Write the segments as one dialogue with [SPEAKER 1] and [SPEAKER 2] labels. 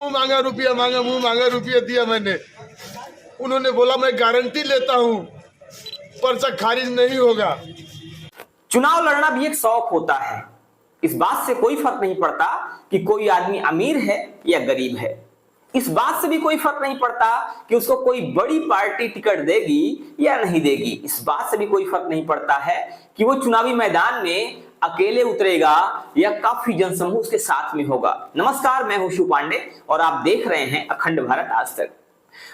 [SPEAKER 1] मुंह मांगा रुपया दिया मैंने। उन्होंने बोला मैं गारंटी लेता हूं पर्चा खारिज नहीं होगा।
[SPEAKER 2] चुनाव लड़ना भी एक शौक होता है। इस बात से कोई फर्क नहीं पड़ता कि कोई आदमी अमीर है या गरीब है। इस बात से भी कोई फर्क नहीं पड़ता कि उसको कोई बड़ी पार्टी टिकट देगी या नहीं देगी। इस बात से भी कोई फर्क नहीं पड़ता है कि वो चुनावी मैदान में अकेले उतरेगा या काफी जनसमूह उसके साथ में होगा। नमस्कार, मैं हूं शिव पांडे और आप देख रहे हैं अखंड भारत आज तक।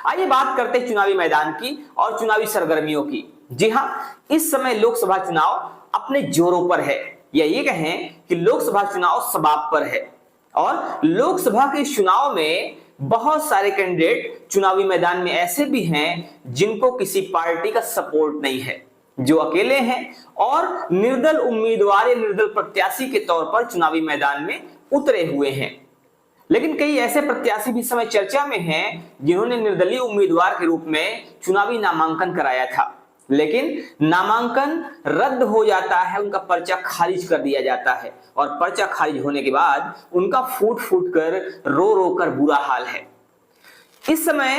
[SPEAKER 2] आइए बात करते हैं चुनावी मैदान की और चुनावी सरगर्मियों की। जी हां, इस समय लोकसभा चुनाव अपने जोरों पर है, या ये कहें कि लोकसभा चुनाव सबाब पर है। और लोकसभा के चुनाव में बहुत सारे कैंडिडेट चुनावी मैदान में ऐसे भी हैं जिनको किसी पार्टी का सपोर्ट नहीं है, जो अकेले हैं और निर्दल उम्मीदवार या निर्दल प्रत्याशी के तौर पर चुनावी मैदान में उतरे हुए हैं। लेकिन कई ऐसे प्रत्याशी भी समय चर्चा में हैं जिन्होंने निर्दलीय उम्मीदवार के रूप में चुनावी नामांकन कराया था, लेकिन नामांकन रद्द हो जाता है, उनका पर्चा खारिज कर दिया जाता है और पर्चा खारिज होने के बाद उनका फूट फूट कर रो रो कर बुरा हाल है। इस समय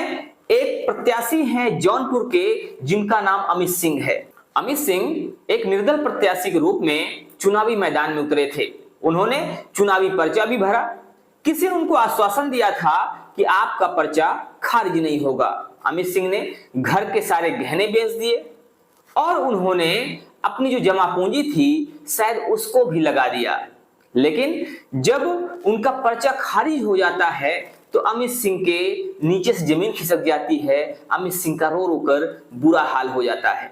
[SPEAKER 2] एक प्रत्याशी हैं जौनपुर के जिनका नाम अमित सिंह है। अमित सिंह एक निर्दल प्रत्याशी के रूप में चुनावी मैदान में उतरे थे। उन्होंने चुनावी पर्चा भी भरा। किसी ने उनको आश्वासन दिया था कि आपका पर्चा खारिज नहीं होगा। अमित सिंह ने घर के सारे गहने बेच दिए और उन्होंने अपनी जो जमा पूंजी थी शायद उसको भी लगा दिया। लेकिन जब उनका पर्चा खारिज हो जाता है तो अमित सिंह के नीचे से जमीन खिसक जाती है। अमित सिंह का रो रो कर बुरा हाल हो जाता है।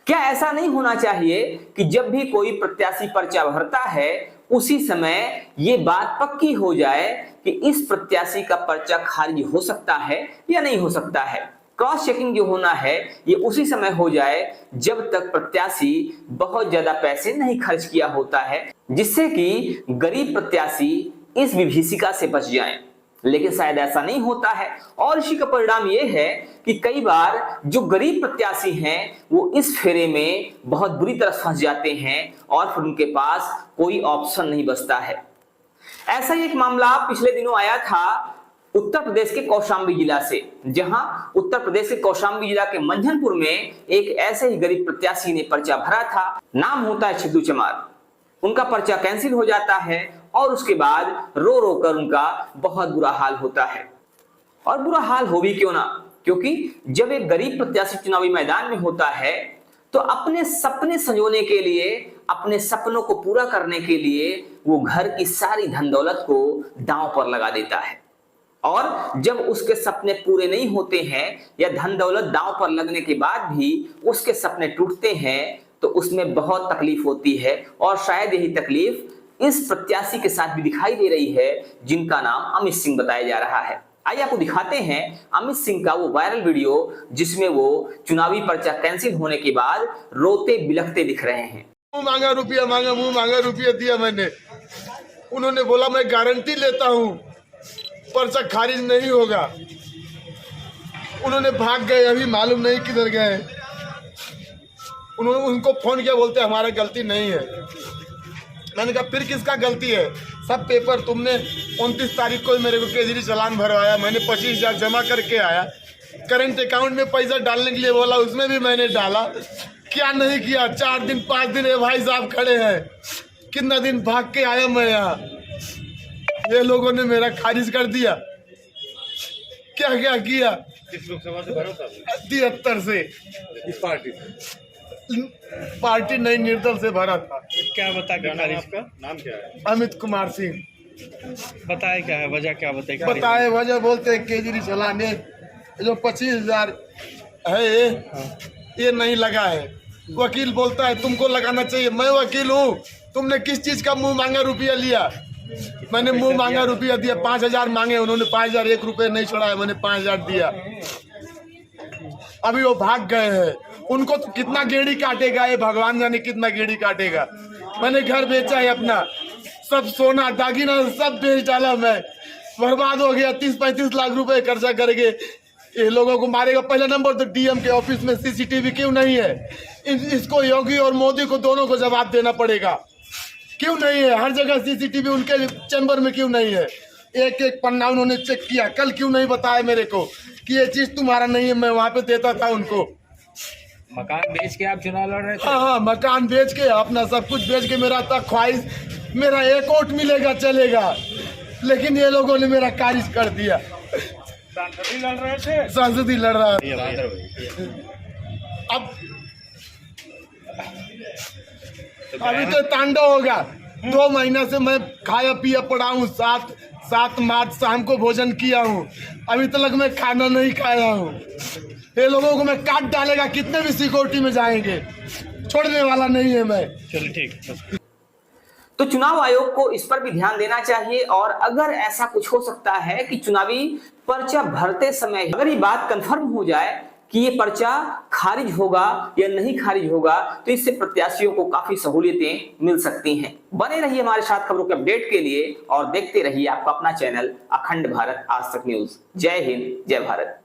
[SPEAKER 2] क्या ऐसा नहीं होना चाहिए कि जब भी कोई प्रत्याशी पर्चा भरता है उसी समय ये बात पक्की हो जाए कि इस प्रत्याशी का पर्चा खारिज हो सकता है या नहीं हो सकता है? क्रॉस चेकिंग जो होना है ये उसी समय हो जाए जब तक प्रत्याशी बहुत ज्यादा पैसे नहीं खर्च किया होता है, जिससे कि गरीब प्रत्याशी इस विभीषिका से बच जाएं। लेकिन शायद ऐसा नहीं होता है और इसी का परिणाम यह है कि कई बार जो गरीब प्रत्याशी हैं वो इस फेरे में बहुत बुरी तरह फंस जाते हैं और फिर उनके पास कोई ऑप्शन नहीं बचता है। ऐसा ही एक मामला पिछले दिनों आया था उत्तर प्रदेश के कौशाम्बी जिला से, जहां उत्तर प्रदेश के कौशाम्बी जिला के मंझनपुर में एक ऐसे ही गरीब प्रत्याशी ने पर्चा भरा था। नाम होता है छिद्दू चमार। उनका पर्चा कैंसिल हो जाता है और उसके बाद रो रो कर उनका बहुत बुरा हाल होता है। और बुरा हाल हो भी क्यों ना, क्योंकि जब एक गरीब प्रत्याशी चुनावी मैदान में होता है तो अपने सपने संजोने के लिए, अपने सपनों को पूरा करने के लिए वो घर की सारी धन दौलत को दांव पर लगा देता है। और जब उसके सपने पूरे नहीं होते हैं या धन दौलत दांव पर लगने के बाद भी उसके सपने टूटते हैं तो उसमें बहुत तकलीफ होती है। और शायद यही तकलीफ इस प्रत्याशी के साथ भी दिखाई दे रही है जिनका नाम अमित सिंह बताया जा रहा है। आइए आपको दिखाते हैं अमित सिंह का वो वायरल वीडियो जिसमें वो चुनावी पर्चा कैंसिल होने के बाद रोते बिलखते दिख रहे हैं।
[SPEAKER 1] मुंह मांगा रुपया दिया मैंने। उन्होंने बोला मैं गारंटी लेता हूं पर्चा खारिज नहीं होगा। उन्होंने भाग गए, अभी मालूम नहीं किधर गए। उन्होंने उनको फोन किया, बोलते हमारा गलती नहीं है। मैंने कहा फिर किसका गलती है? सब पेपर तुमने 29 तारीख को मेरे को केजरी चालान भरवाया, मैंने 25,000 जमा करके आया। करंट अकाउंट में पैसा डालने के लिए बोला, उसमें भी मैंने डाला। क्या नहीं किया? 4 दिन 5 दिन ये भाई साहब खड़े हैं। कितना दिन भाग के आया मैं यहाँ, ये लोगों ने मेरा खारिज कर दिया। क्या क्या किया?
[SPEAKER 3] किस लोकसभा से भरा था?
[SPEAKER 1] 73 से।
[SPEAKER 3] इस
[SPEAKER 1] पार्टी नई निर्दल से भरा था।
[SPEAKER 3] क्या बता के खारिज का नाम क्या है?
[SPEAKER 1] अमित कुमार सिंह।
[SPEAKER 3] बताए क्या है, वजह क्या
[SPEAKER 1] बताए वजह बोलते हैं केजरी चालान जो 25,000 है ये नहीं लगा है। वकील बोलता है तुमको लगाना चाहिए। मैं वकील हूँ, तुमने किस चीज का मुंह मांगा रुपया लिया? मैंने मुंह मांगा रुपया दिया। 5,000 मांगे, उन्होंने 5,000 1 रुपये नहीं छोड़ा, मैंने 5,000 दिया। अभी वो भाग गए हैं। उनको तो कितना गेड़ी काटेगा ये भगवान जाने, कितना गेड़ी काटेगा। मैंने घर बेचा है अपना, सब सोना दागिना सब बेच डाला। मैं बर्बाद हो गया। 30-35 लाख रुपए खर्चा करके ये लोगों को मारेगा। पहला नंबर तो डीएम के ऑफिस में सीसीटीवी क्यों नहीं है? इसको योगी और मोदी को दोनों को जवाब देना पड़ेगा। क्यों नहीं है? हर जगह सीसीटीवी उनके चैम्बर में क्यों नहीं है? एक एक पन्ना उन्होंने चेक किया। कल क्यों नहीं बताया मेरे को कि ये चीज तुम्हारा नहीं है? मैं वहां पे देता था उनको।
[SPEAKER 4] मकान बेच के आप चुनाव लड़ रहे थे?
[SPEAKER 1] हाँ, मकान बेच के, अपना सब कुछ बेच के, मेरा था ख्वाहिश मेरा एक वोट मिलेगा चलेगा, लेकिन ये लोगों ने मेरा खारिज कर दिया।
[SPEAKER 3] सांसद लड़ रहे थे,
[SPEAKER 1] सांसद ही लड़ रहा है। अब अभी तो तांडव होगा। 2 महीना से मैं खाया पिया पड़ा हूँ। 7 मार्च शाम को भोजन किया हूँ, अभी तक मैं खाना नहीं खाया हूँ। ये लोगों को मैं काट डालेगा, कितने भी सिक्योरिटी में जाएंगे, छोड़ने वाला नहीं है मैं।
[SPEAKER 3] चलिए ठीक।
[SPEAKER 2] तो चुनाव आयोग को इस पर भी ध्यान देना चाहिए। और अगर ऐसा कुछ हो सकता है कि चुनावी पर्चा भरते समय अगर ये बात कंफर्म हो जाए कि ये पर्चा खारिज होगा या नहीं खारिज होगा, तो इससे प्रत्याशियों को काफी सहूलियतें मिल सकती हैं। बने रहिए हमारे साथ खबरों के अपडेट के लिए और देखते रहिए आपका अपना चैनल अखंड भारत आज तक न्यूज। जय हिंद, जय भारत।